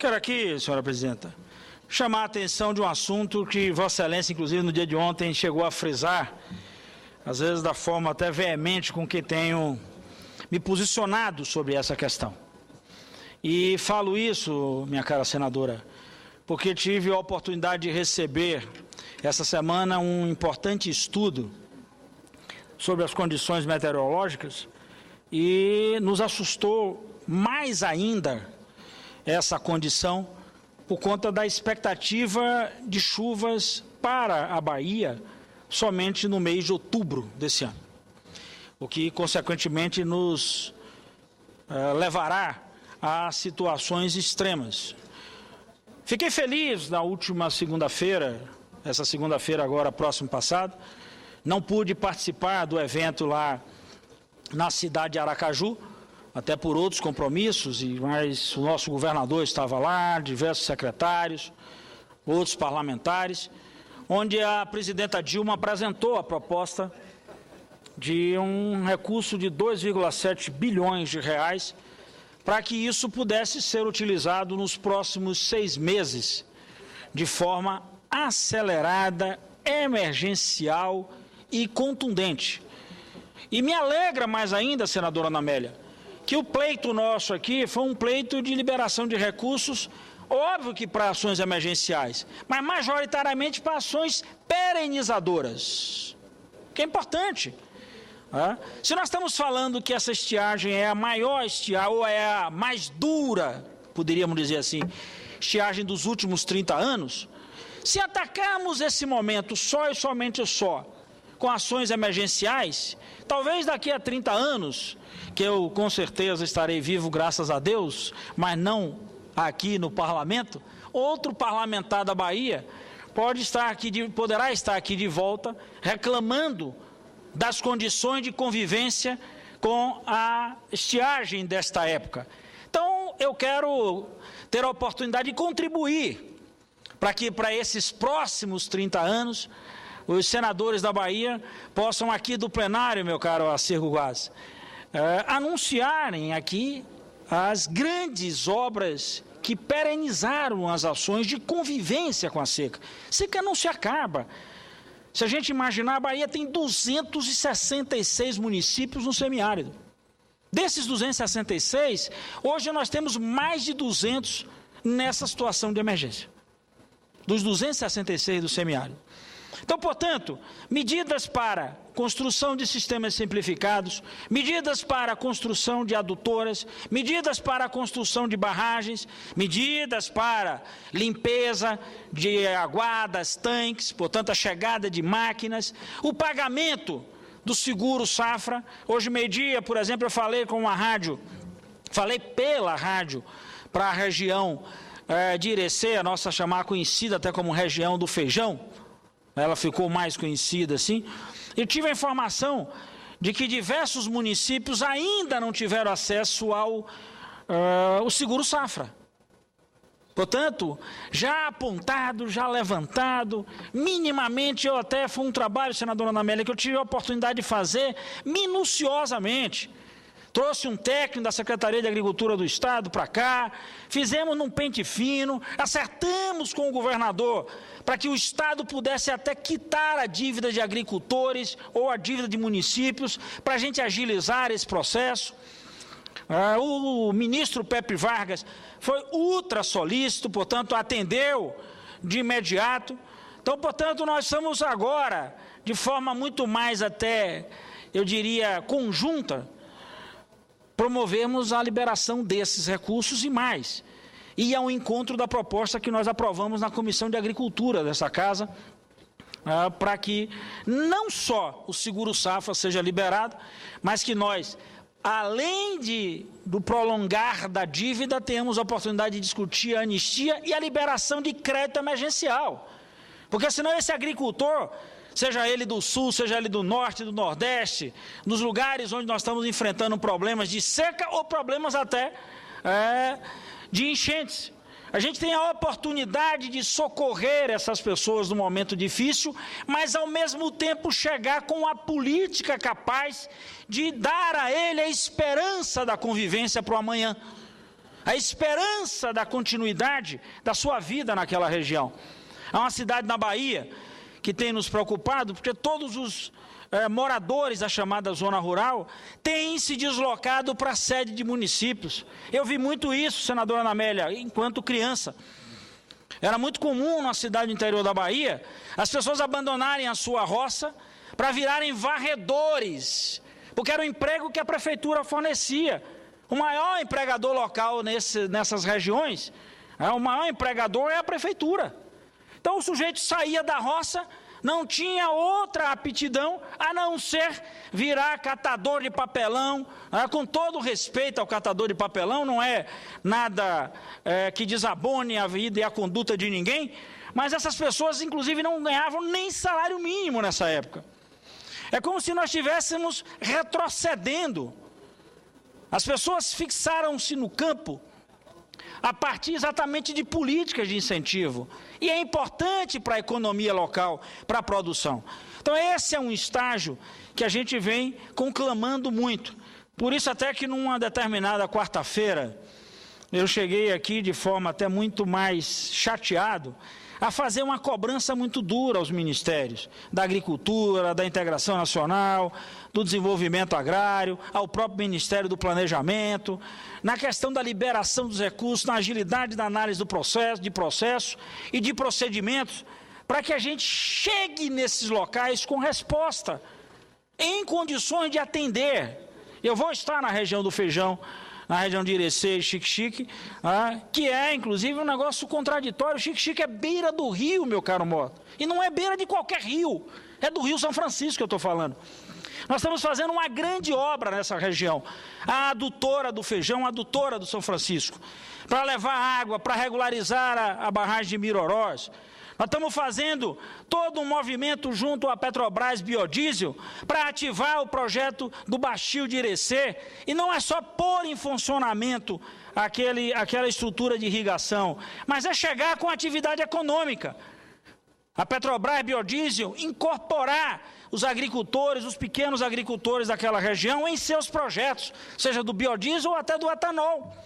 Quero aqui, senhora presidenta, chamar a atenção de um assunto que Vossa Excelência, inclusive no dia de ontem, chegou a frisar, às vezes da forma até veemente com que tenho me posicionado sobre essa questão. E falo isso, minha cara senadora, porque tive a oportunidade de receber essa semana um importante estudo sobre as condições meteorológicas e nos assustou mais ainda essa condição por conta da expectativa de chuvas para a Bahia somente no mês de outubro desse ano, o que consequentemente nos levará a situações extremas. Fiquei feliz na última segunda-feira, essa segunda-feira agora, próximo passado, não pude participar do evento lá na cidade de Aracaju, até por outros compromissos, mas o nosso governador estava lá, diversos secretários, outros parlamentares, onde a presidenta Dilma apresentou a proposta de um recurso de 2,7 bilhões de reais para que isso pudesse ser utilizado nos próximos 6 meses, de forma acelerada, emergencial e contundente. E me alegra mais ainda, senadora Ana Amélia, que o pleito nosso aqui foi um pleito de liberação de recursos, óbvio que para ações emergenciais, mas majoritariamente para ações perenizadoras, que é importante. Se nós estamos falando que essa estiagem é a maior estiagem, ou é a mais dura, poderíamos dizer assim, estiagem dos últimos 30 anos, se atacarmos esse momento só e somente com ações emergenciais, talvez daqui a 30 anos, que eu com certeza estarei vivo, graças a Deus, mas não aqui no parlamento, outro parlamentar da Bahia poderá estar aqui de volta reclamando das condições de convivência com a estiagem desta época. Então, eu quero ter a oportunidade de contribuir para que para esses próximos 30 anos, os senadores da Bahia possam aqui do plenário, meu caro Acergo Guas, anunciarem aqui as grandes obras que perenizaram as ações de convivência com a seca. Seca não se acaba. Se a gente imaginar, a Bahia tem 266 municípios no semiárido. Desses 266, hoje nós temos mais de 200 nessa situação de emergência. Dos 266 do semiárido. Então, portanto, medidas para construção de sistemas simplificados, medidas para a construção de adutoras, medidas para a construção de barragens, medidas para limpeza de aguadas, tanques, portanto, a chegada de máquinas, o pagamento do seguro safra. Hoje, meio-dia, por exemplo, eu falei pela rádio para a região de Irecê, a nossa chamada conhecida até como região do feijão, ela ficou mais conhecida assim, e tive a informação de que diversos municípios ainda não tiveram acesso ao seguro safra. Portanto, já apontado, já levantado, minimamente, foi um trabalho, senadora Ana Amélia, que eu tive a oportunidade de fazer minuciosamente. Trouxe um técnico da Secretaria de Agricultura do Estado para cá, fizemos num pente fino, acertamos com o governador para que o Estado pudesse até quitar a dívida de agricultores ou a dívida de municípios, para a gente agilizar esse processo. O ministro Pepe Vargas foi ultra solícito, portanto, atendeu de imediato. Então, portanto, nós estamos agora, de forma muito mais até, eu diria, conjunta, promovemos a liberação desses recursos e mais. E ao encontro da proposta que nós aprovamos na Comissão de Agricultura dessa casa, para que não só o seguro safra seja liberado, mas que nós, além do prolongar da dívida, tenhamos a oportunidade de discutir a anistia e a liberação de crédito emergencial. Porque senão esse agricultor, seja ele do sul, seja ele do norte, do nordeste, nos lugares onde nós estamos enfrentando problemas de seca ou problemas até de enchentes. A gente tem a oportunidade de socorrer essas pessoas no momento difícil, mas ao mesmo tempo chegar com a política capaz de dar a ele a esperança da convivência para o amanhã. a esperança da continuidade da sua vida naquela região. Há uma cidade na Bahia que tem nos preocupado, porque todos os moradores da chamada zona rural têm se deslocado para a sede de municípios. Eu vi muito isso, senadora Ana Amélia, enquanto criança. Era muito comum na cidade do interior da Bahia as pessoas abandonarem a sua roça para virarem varredores, porque era o emprego que a prefeitura fornecia. O maior empregador local nessas regiões, o maior empregador é a prefeitura. Então o sujeito saía da roça, não tinha outra aptidão a não ser virar catador de papelão. Com todo respeito ao catador de papelão, não é nada que desabone a vida e a conduta de ninguém, mas essas pessoas inclusive não ganhavam nem salário mínimo nessa época. É como se nós estivéssemos retrocedendo. As pessoas fixaram-se no campo a partir exatamente de políticas de incentivo. E é importante para a economia local, para a produção. Então esse é um estágio que a gente vem conclamando muito. Por isso até que numa determinada quarta-feira, eu cheguei aqui de forma até muito mais chateado, a fazer uma cobrança muito dura aos ministérios da Agricultura, da Integração Nacional, do Desenvolvimento Agrário, ao próprio Ministério do Planejamento, na questão da liberação dos recursos, na agilidade da análise do processo e de procedimentos, para que a gente chegue nesses locais com resposta, em condições de atender. Eu vou estar na região do Feijão, na região de Irecê e Xique-Xique, que é, inclusive, um negócio contraditório. Xique-Xique é beira do rio, meu caro Mota. E não é beira de qualquer rio, é do Rio São Francisco que eu estou falando. Nós estamos fazendo uma grande obra nessa região, a adutora do Feijão, a adutora do São Francisco, para levar água, para regularizar a barragem de Mirorós. Nós estamos fazendo todo um movimento junto à Petrobras Biodiesel para ativar o projeto do Baixio de Irecê. E não é só pôr em funcionamento aquela estrutura de irrigação, mas é chegar com atividade econômica. A Petrobras Biodiesel incorporar os agricultores, os pequenos agricultores daquela região em seus projetos, seja do biodiesel ou até do etanol,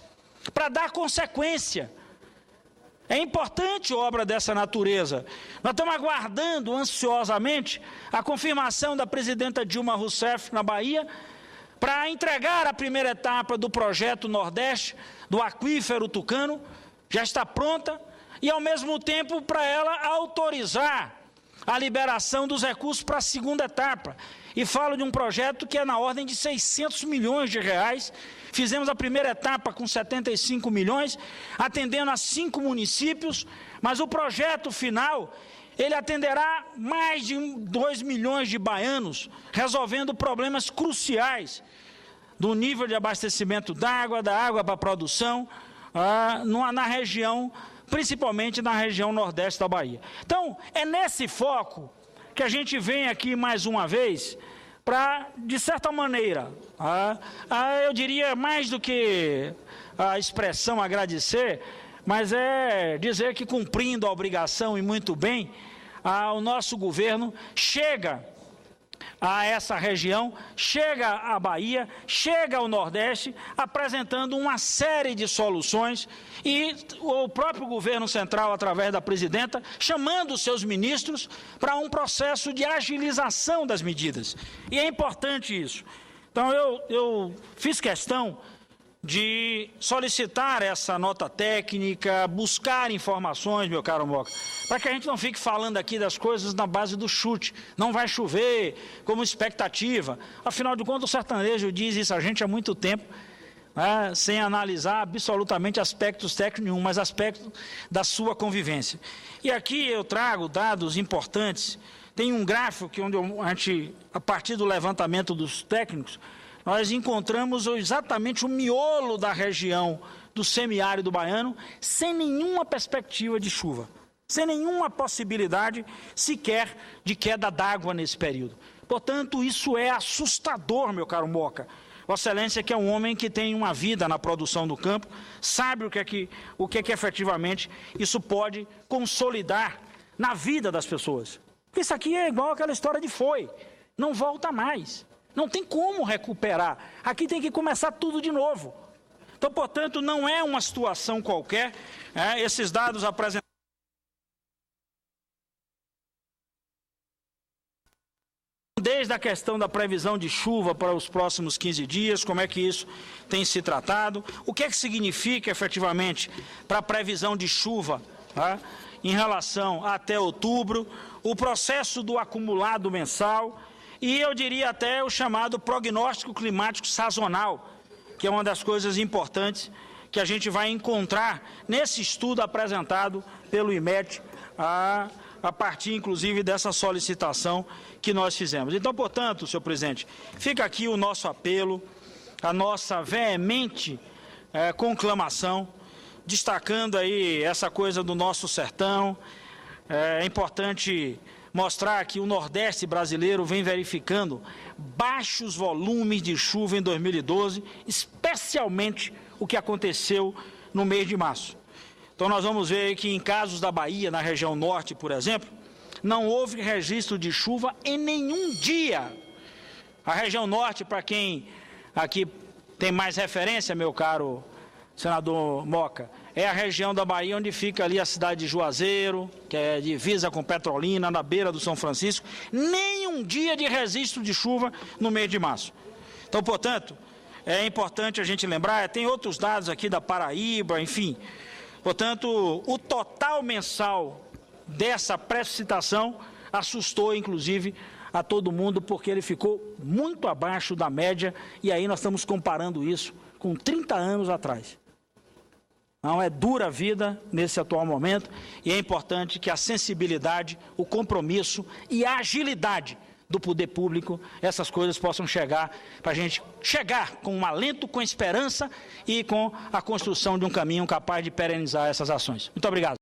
para dar consequência. É importante obra dessa natureza. Nós estamos aguardando ansiosamente a confirmação da presidenta Dilma Rousseff na Bahia para entregar a primeira etapa do projeto Nordeste, do aquífero Tucano, já está pronta, e ao mesmo tempo para ela autorizar a liberação dos recursos para a segunda etapa. E falo de um projeto que é na ordem de 600 milhões de reais. Fizemos a primeira etapa com 75 milhões, atendendo a 5 municípios, mas o projeto final, ele atenderá mais de 2 milhões de baianos, resolvendo problemas cruciais do nível de abastecimento d'água, da água para a produção, na região, principalmente na região nordeste da Bahia. Então, é nesse foco que a gente vem aqui mais uma vez para, de certa maneira, eu diria mais do que a expressão agradecer, mas é dizer que cumprindo a obrigação e muito bem, o nosso governo chega a essa região, chega à Bahia, chega ao Nordeste, apresentando uma série de soluções e o próprio governo central, através da presidenta, chamando os seus ministros para um processo de agilização das medidas. E é importante isso. Então, eu fiz questão de solicitar essa nota técnica, buscar informações, meu caro Moca, para que a gente não fique falando aqui das coisas na base do chute. Não vai chover, como expectativa. Afinal de contas, o sertanejo diz isso a gente há muito tempo, sem analisar absolutamente aspectos técnicos nenhum, mas aspectos da sua convivência. E aqui eu trago dados importantes. Tem um gráfico que onde a gente, a partir do levantamento dos técnicos, nós encontramos exatamente o miolo da região do semiárido baiano, sem nenhuma perspectiva de chuva, sem nenhuma possibilidade sequer de queda d'água nesse período. Portanto, isso é assustador, meu caro Moca. Vossa Excelência, que é um homem que tem uma vida na produção do campo, sabe o que é que efetivamente isso pode consolidar na vida das pessoas. Isso aqui é igual aquela história de foi, não volta mais. Não tem como recuperar. Aqui tem que começar tudo de novo. Então, portanto, não é uma situação qualquer, esses dados apresentados desde a questão da previsão de chuva para os próximos 15 dias, como é que isso tem se tratado, o que é que significa efetivamente para a previsão de chuva em relação até outubro, o processo do acumulado mensal e eu diria até o chamado prognóstico climático sazonal, que é uma das coisas importantes que a gente vai encontrar nesse estudo apresentado pelo IMET a partir, inclusive, dessa solicitação que nós fizemos. Então, portanto, senhor presidente, fica aqui o nosso apelo, a nossa veemente conclamação, destacando aí essa coisa do nosso sertão. É importante mostrar que o Nordeste brasileiro vem verificando baixos volumes de chuva em 2012, especialmente o que aconteceu no mês de março. Então, nós vamos ver que em casos da Bahia, na região norte, por exemplo, não houve registro de chuva em nenhum dia. A região norte, para quem aqui tem mais referência, meu caro senador Moca, é a região da Bahia onde fica ali a cidade de Juazeiro, que é divisa com Petrolina, na beira do São Francisco, nem um dia de registro de chuva no mês de março. Então, portanto, é importante a gente lembrar, tem outros dados aqui da Paraíba, enfim. Portanto, o total mensal dessa precipitação assustou, inclusive, a todo mundo, porque ele ficou muito abaixo da média, e aí nós estamos comparando isso com 30 anos atrás. Não é dura a vida nesse atual momento, e é importante que a sensibilidade, o compromisso e a agilidade do poder público, essas coisas possam chegar, para a gente chegar com um alento, com esperança e com a construção de um caminho capaz de perenizar essas ações. Muito obrigado.